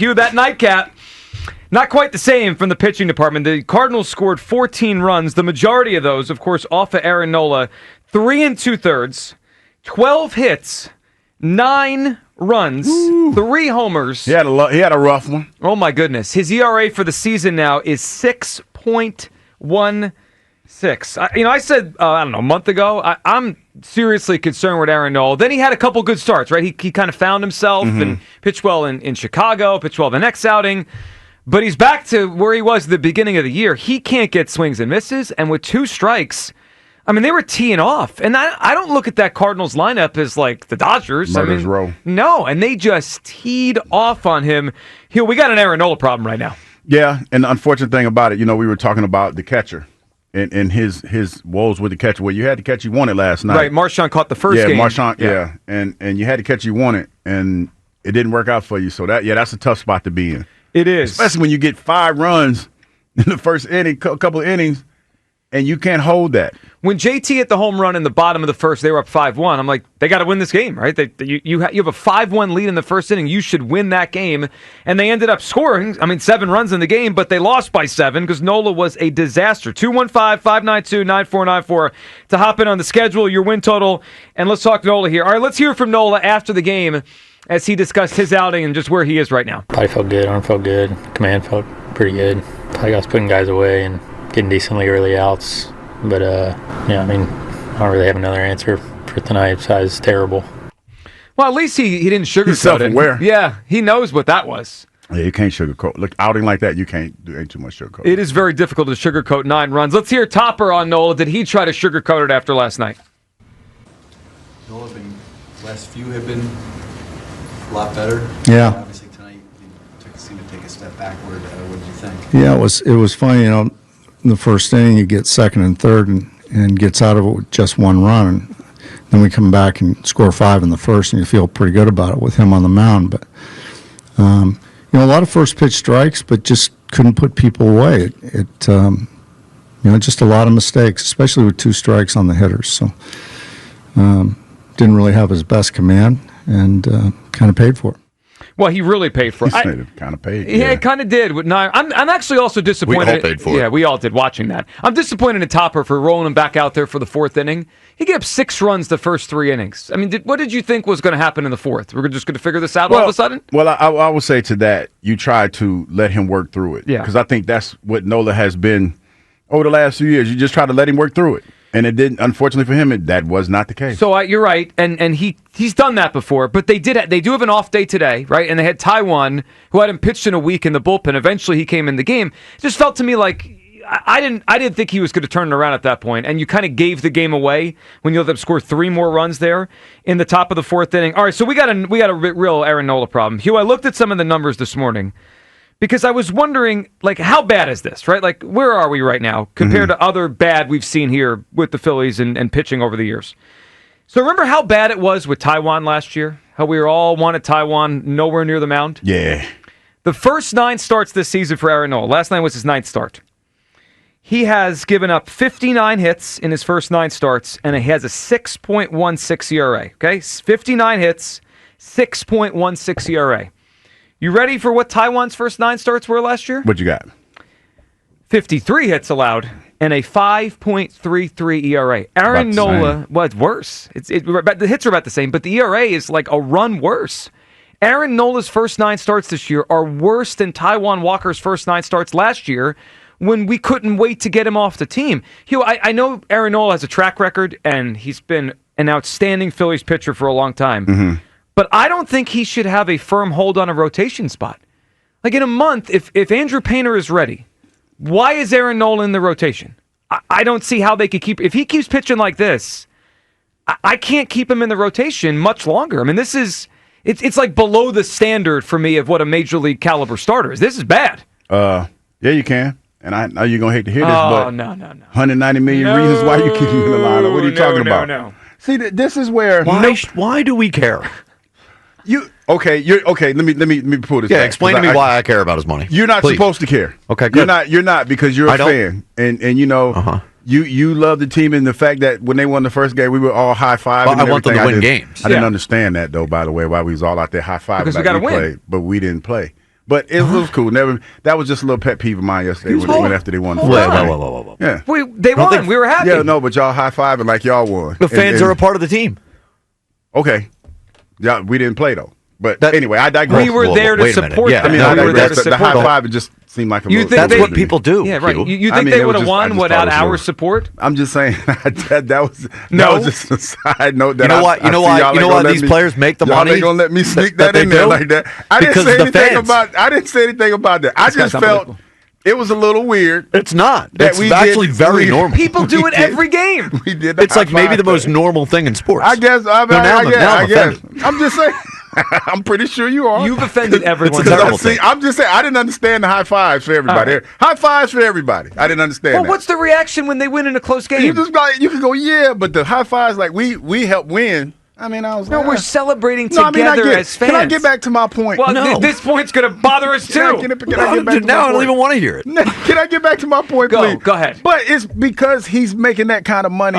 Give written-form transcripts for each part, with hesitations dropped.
Hugh, that nightcap, not quite the same from the pitching department. The Cardinals scored 14 runs, the majority of those, of course, off of Aaron Nola. 3 2/3, 12 hits, 9 runs, 3 homers. He had a rough one. Oh, my goodness. His ERA for the season now is 6.16. I said, I don't know, a month ago, I'm seriously concerned with Aaron Nola. Then he had a couple good starts, right? He kind of found himself and pitched well in Chicago, pitched well the next outing. But he's back to where he was at the beginning of the year. He can't get swings and misses. And with 2 strikes, I mean, they were teeing off. And I don't look at that Cardinals lineup as like the Dodgers. Murder's Row. No, and they just teed off on him. We got an Aaron Nola problem right now. Yeah, and the unfortunate thing about it, we were talking about the catcher and his woes with the catcher. Well, you had the catch you wanted last night. Right, Marchand caught the first game. Yeah. And you had the catch you wanted, and it didn't work out for you. So that's a tough spot to be in. It is. Especially when you get 5 runs in the first inning, couple of innings, and you can't hold that. When JT hit the home run in the bottom of the first, they were up 5-1. I'm like, they got to win this game, right? You have a 5-1 lead in the first inning. You should win that game. And they ended up scoring, 7 runs in the game, but they lost by 7 because Nola was a disaster. 215-592-9494 to hop in on the schedule, your win total. And let's talk Nola here. All right, let's hear from Nola after the game as he discussed his outing and just where he is right now. Body felt good, arm felt good, command felt pretty good. I was putting guys away and getting decently early outs. But, I don't really have another answer for tonight besides terrible. Well, at least he didn't sugarcoat He's self-aware. it. Yeah, he knows what that was. Yeah, you can't sugarcoat. Look, outing like that, you can't do ain't too much sugarcoat. It is very difficult to sugarcoat 9 runs. Let's hear Topper on Nola. Did he try to sugarcoat it after last night? Nola, last few have been a lot better. Yeah. Obviously tonight you seemed to take a step backward. What did you think? Yeah, it was funny. In the first inning, you get second and third and gets out of it with just 1 run. And then we come back and score 5 in the first, and you feel pretty good about it with him on the mound. But a lot of first pitch strikes, but just couldn't put people away. Just a lot of mistakes, especially with 2 strikes on the hitters. So didn't really have his best command, and kind of paid for it. Well, he really paid for it. Kind of paid. Yeah, it kind of did. With 9, I'm actually also disappointed. We all paid for it. Yeah, we all did watching that. I'm disappointed in Topper for rolling him back out there for the 4th inning. He gave up 6 runs the first 3 innings. What did you think was going to happen in the 4th? We're just going to figure this out all of a sudden? Well, I would say to that, you try to let him work through it. Yeah. Because I think that's what Nola has been over the last few years. You just try to let him work through it. And it didn't. Unfortunately for him, that was not the case. So you're right, and he's done that before. But they do have an off day today, right? And they had Taiwan, who hadn't pitched in a week in the bullpen. Eventually, he came in the game. It just felt to me like I didn't think he was going to turn it around at that point. And you kind of gave the game away when you let them score 3 more runs there in the top of the 4th inning. All right, so we got a real Aaron Nola problem. Hugh, I looked at some of the numbers this morning, because I was wondering, how bad is this, right? Where are we right now compared to other bad we've seen here with the Phillies and pitching over the years? So remember how bad it was with Taiwan last year? How we all wanted Taiwan nowhere near the mound? Yeah. The first 9 starts this season for Aaron Nola. Last night was his 9th start. He has given up 59 hits in his first 9 starts, and he has a 6.16 ERA. Okay, 59 hits, 6.16 ERA. You ready for what Taiwan's first 9 starts were last year? What you got? 53 hits allowed and a 5.33 ERA. Aaron Nola was worse. The hits are about the same, but the ERA is like a run worse. Aaron Nola's first 9 starts this year are worse than Taiwan Walker's first 9 starts last year when we couldn't wait to get him off the team. Hugh, I know Aaron Nola has a track record, and he's been an outstanding Phillies pitcher for a long time. Mm-hmm. But I don't think he should have a firm hold on a rotation spot. In a month, if Andrew Painter is ready, why is Aaron Nola in the rotation? I don't see how they could keep... If he keeps pitching like this, I can't keep him in the rotation much longer. This is... It's like below the standard for me of what a major league caliber starter is. This is bad. Yeah, you can. And I know you're going to hate to hear this, but... no. 190 million reasons why you keep him in the lineup. What are you talking about? No. See, this is where... Why do we care? Okay. Let me pull this. Yeah, back, explain to me why I care about his money. You're not supposed to care. Okay, good. You're not because you're a fan, and you love the team, and the fact that when they won the first game, we were all high fiving. Well, I want them to win games. I didn't understand that though. By the way, why we was all out there high fiving because we got to win, but we didn't play. But it was cool. That was just a little pet peeve of mine yesterday when after they won. Whoa. Yeah. They won. We were happy. Yeah, no, but y'all high-fiving like y'all won. The fans are a part of the team. Okay. Yeah, we didn't play, though. But anyway, I digress. We were there to support them. Yeah, we were there to support the high-five, it just seemed like a little... That's what people do. Yeah, right. You think they would have won without our support? I'm just saying, that was just a side note. That you know why these players make the money? Y'all ain't going to let me sneak that in there like that. I didn't say anything about that. I just felt... It was a little weird. It's not. It's actually very normal. People do it every game. We did. It's like maybe the most normal thing in sports. I guess. I guess. I'm just saying. I'm pretty sure you are. You've offended everyone. It's a terrible thing. I'm just saying. I didn't understand the high fives for everybody. Right. High fives for everybody. I didn't understand. Well, what's the reaction when they win in a close game? You can go, yeah, but the high fives like we helped win. I mean, I was like, we're celebrating together as fans. Can I get back to my point? Well, no. This point's going to bother us too. I get back to my point? I don't even want to hear it. Can I get back to my point, please? Go ahead. But it's because he's making that kind of money.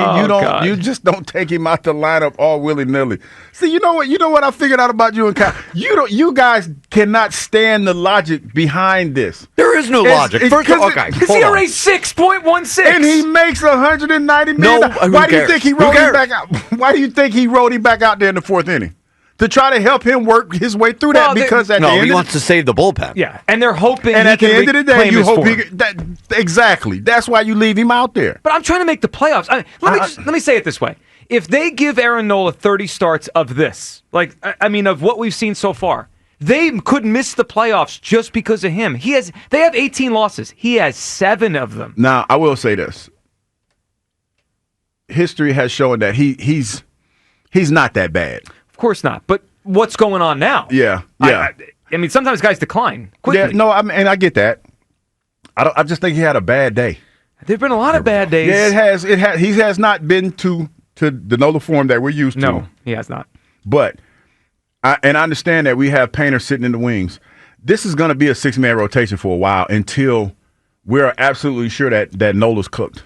You just don't take him out the lineup all willy nilly. See, you know what I figured out about you and Kyle. You guys cannot stand the logic behind this. There is no logic. Because ERA 6.16, and he makes $190 million. Why do you think he wrote him back out? Why do you think he wrote him back out there in the fourth inning? To try to help him work his way through that, because he wants to save the bullpen. Yeah, and they're hoping. And at the end of the day, you hope exactly. That's why you leave him out there. But I'm trying to make the playoffs. Let me say it this way: if they give Aaron Nola 30 starts of this, of what we've seen so far, they could miss the playoffs just because of him. They have 18 losses. He has 7 of them. Now, I will say this: history has shown that he's not that bad. Of course not. But what's going on now? Yeah. I mean, sometimes guys decline quickly. Yeah, no, and I get that. I just think he had a bad day. There've been a lot of bad days. Yeah, it has. He has not been to the Nola form that we're used to. No, he has not. But I understand that we have Painter sitting in the wings. This is going to be a 6-man rotation for a while until we're absolutely sure that Nola's cooked.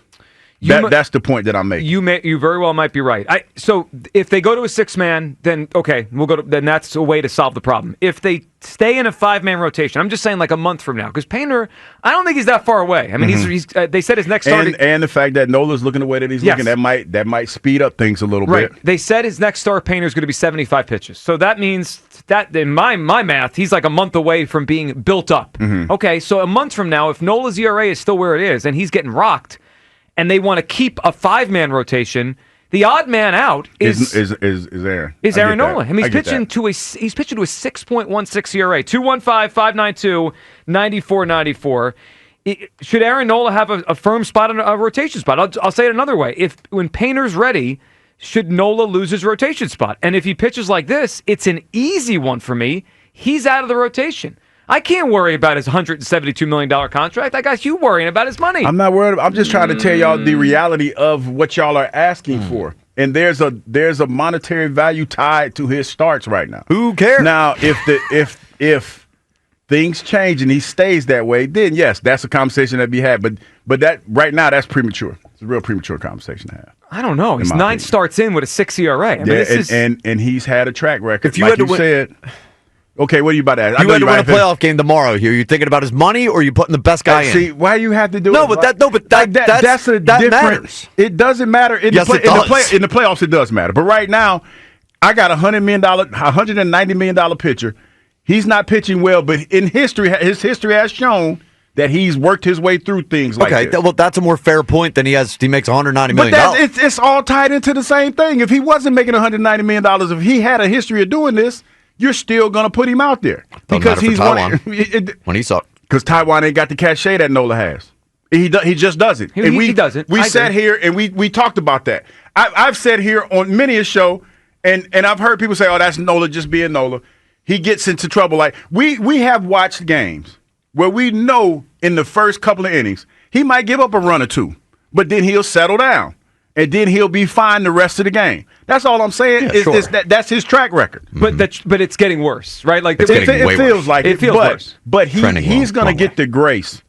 That's the point that I'm making. You very well might be right. So if they go to a 6-man, then okay, then that's a way to solve the problem. If they stay in a 5-man rotation, I'm just saying like a month from now, because Painter, I don't think he's that far away. I mean, he's they said his next start, and the fact that Nola's looking the way that he's looking, that might speed up things a little bit. They said his next start Painter is going to be 75 pitches, so that means that in my math, he's like a month away from being built up. Okay, so a month from now, if Nola's ERA is still where it is and he's getting rocked, and they want to keep a 5-man rotation, the odd man out is Aaron. Is Aaron Nola. I mean, he's pitching to a 6.16 ERA. 215-592-9494. Should Aaron Nola have a firm spot on a rotation spot? I'll say it another way. When Painter's ready, should Nola lose his rotation spot? And if he pitches like this, it's an easy one for me. He's out of the rotation. I can't worry about his $172 million contract. I got you worrying about his money. I'm not worried. I'm just trying to tell y'all the reality of what y'all are asking for. And there's a monetary value tied to his starts right now. Who cares? Now, if things change and he stays that way, then yes, that's a conversation that be had. But that right now, that's premature. It's a real premature conversation to have. I don't know. He's 9 starts in with a 6 ERA. I mean, and he's had a track record. If you had to said. Okay, what are you about to ask? You had to win a playoff game tomorrow here. You thinking about his money, or are you putting the best guy in? See, why you have to do it? That matters. It doesn't matter. In the playoffs, it does matter. But right now, I got $190 million pitcher. He's not pitching well, but in history, his history has shown that he's worked his way through things like this. Well, that's a more fair point than he makes $190 million. But it's all tied into the same thing. If he wasn't making $190 million, if he had a history of doing this, you're still going to put him out there. Because he's when he sucked. Because Taiwan ain't got the cachet that Nola has. He just doesn't. He doesn't. We sat here and we talked about that. I've said here on many a show, and I've heard people say, oh, that's Nola just being Nola. He gets into trouble. Like we have watched games where we know in the first couple of innings, he might give up a run or two, but then he'll settle down. And then he'll be fine the rest of the game. That's all I'm saying. That's his track record. But it's getting worse, right? Like it feels like it feels worse. But he's going to get the grace.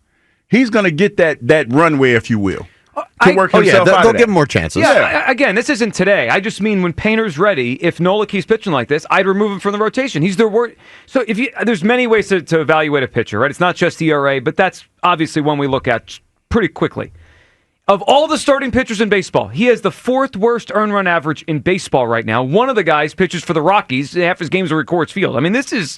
He's going to get that runway, if you will. to work himself out they'll of give him that. more chances. Again, this isn't today. I just mean when Painter's ready, if Nola keeps pitching like this, I'd remove him from the rotation. He's their worst. So there's many ways to evaluate a pitcher, right? It's not just ERA, but that's obviously one we look at pretty quickly. Of all the starting pitchers in baseball, he has the 4th worst earned run average in baseball right now. One of the guys pitches for the Rockies. Half his games are at Coors Field. I mean, it's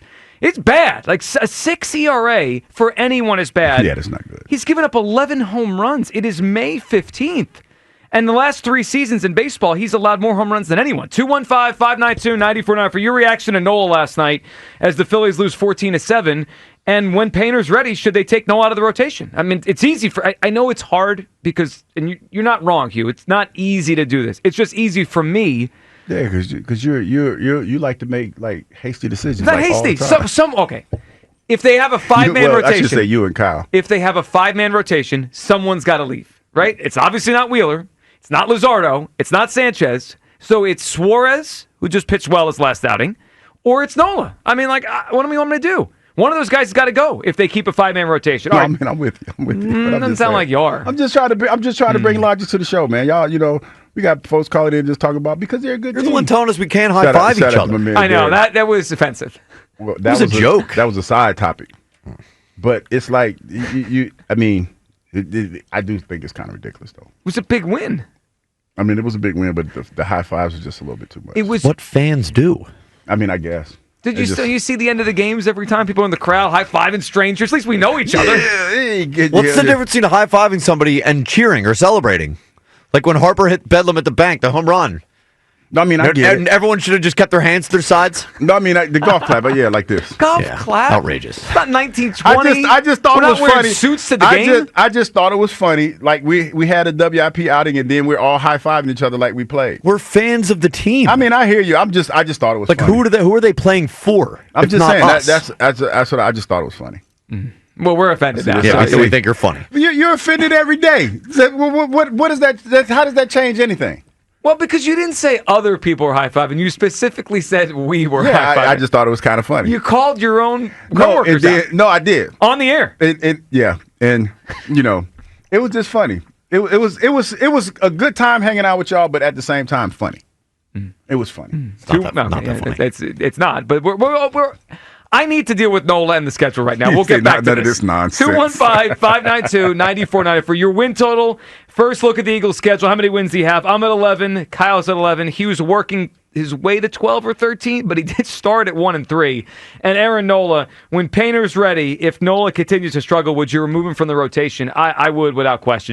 bad. Like a 6 ERA for anyone is bad. Yeah, that's not good. He's given up 11 home runs. It is May 15th. And the last 3 seasons in baseball, he's allowed more home runs than anyone. 215-592-94.9 for your reaction to Nola last night as the Phillies lose 14-7. And when Painter's ready, should they take Nola out of the rotation? I mean, it's easy I know it's hard because, and you're not wrong, Hugh. It's not easy to do this. It's just easy for me. Yeah, because you like to make like hasty decisions. It's not like, hasty. all the time. Okay. If they have a 5-man rotation. I should say you and Kyle. If they have a 5-man rotation, someone's got to leave, right? It's obviously not Wheeler. It's not Luzardo. It's not Sanchez. So it's Suarez, who just pitched well his last outing, or it's Nola. I mean, like, what do you want me to do? One of those guys has got to go if they keep a 5-man rotation. No, All I mean, I'm with you. Doesn't sound like you are. I'm just trying to bring logic to the show, man. Y'all, we got folks calling in just talking about because they're a good You're team. the one telling us we can't high five each other. I know that was offensive. Well, that was a joke. That was a side topic. But it's like I mean, I do think it's kind of ridiculous, though. It was a big win. I mean, it was a big win, but the high fives was just a little bit too much. It was what fans do. I mean, I guess. Did you see the end of the games every time people in the crowd high-fiving strangers? At least we know each other. What's the difference between high-fiving somebody and cheering or celebrating? Like when Harper hit Bedlam at the bank, the home run. No, I mean, I get it. And everyone should have just kept their hands to their sides? No, I mean, the golf clap, but yeah, like this. Golf clap? Outrageous. It's not 1920. I just thought We're it not was wearing funny. Suits to the game? I just thought it was funny. Like, we had a WIP outing, and then we're all high-fiving each other like we played. We're fans of the team. I mean, I hear you. I just thought it was like, funny. who are they playing for? I'm if just not saying, us? that's what I just thought it was funny. Well, we're offended now. Yeah, so we think you're funny. You're offended every day. So what is that? How does that change anything? Well, because you didn't say other people were high-fiving. You specifically said we were Yeah, high-fiving. I just thought it was kind of funny. You called your own coworkers out. No, I did. On the air. Yeah, and it was just funny. It was a good time hanging out with y'all, but at the same time, funny. It was funny. Not that funny. It's not. But we're I need to deal with Nola and the schedule right now. We'll get back to none of this nonsense. 215-592-9490 for your win total. First look at the Eagles' schedule. How many wins do you have? I'm at 11. Kyle's at 11. Hughes working his way to 12 or 13, but he did start at 1-3. And Aaron Nola, when Painter's ready, if Nola continues to struggle, would you remove him from the rotation? I would without question.